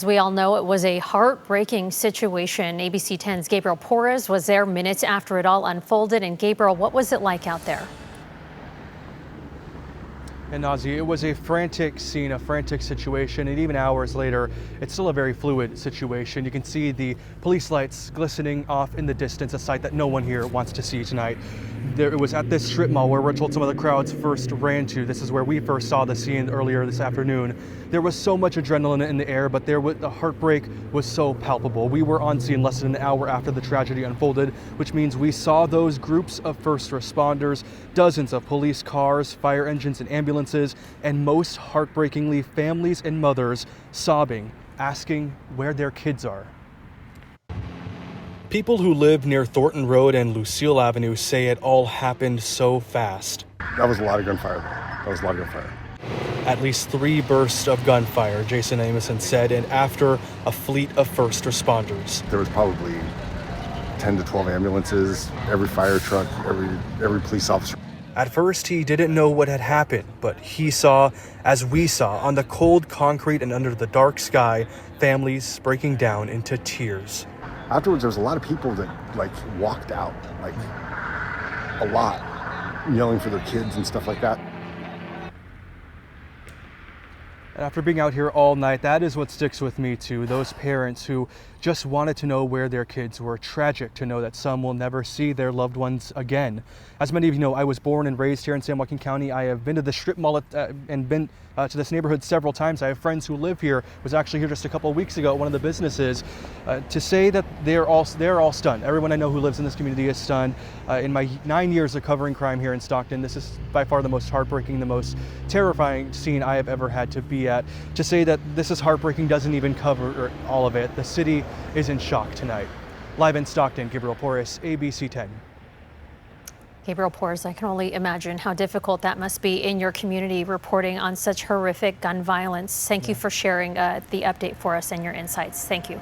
As we all know, it was a heartbreaking situation. ABC 10's Gabriel Porras was there minutes after it all unfolded. And Gabriel, what was it like out there? And Nazi, it was a frantic scene, a frantic situation, and even hours later, it's still a very fluid situation. You can see the police lights glistening off in the distance, a sight that no one here wants to see tonight. It was at this strip mall where we're told some of the crowds first ran to. This is where we first saw the scene earlier this afternoon. There was so much adrenaline in the air, but the heartbreak was so palpable. We were on scene less than an hour after the tragedy unfolded, which means we saw those groups of first responders, dozens of police cars, fire engines, and ambulances, and most heartbreakingly, families and mothers sobbing, asking where their kids are. People who live near Thornton Road and Lucile Avenue say it all happened so fast. That was a lot of gunfire. That was a lot of gunfire. At least 3 bursts of gunfire, Jason Ameson said, and after a fleet of first responders. There was probably 10 to 12 ambulances, every fire truck, every police officer. At first, he didn't know what had happened, but he saw, as we saw, on the cold concrete and under the dark sky, families breaking down into tears. Afterwards, there was a lot of people that walked out, a lot, yelling for their kids and stuff like that. And after being out here all night, that is what sticks with me too. Those parents who just wanted to know where their kids were. Tragic to know that some will never see their loved ones again. As many of you know, I was born and raised here in San Joaquin County. I have been to the strip mall and been to this neighborhood several times. I have friends who live here. Was actually here just a couple of weeks ago at one of the businesses. To say that they're all stunned. Everyone I know who lives in this community is stunned. In my 9 years of covering crime here in Stockton, this is by far the most heartbreaking, the most terrifying scene I have ever had to be at. To say that this is heartbreaking doesn't even cover all of it. The city is in shock tonight. Live in Stockton, Gabriel Porras, ABC 10. Gabriel Porras, I can only imagine how difficult that must be in your community reporting on such horrific gun violence. Thank you for sharing the update for us and your insights. Thank you.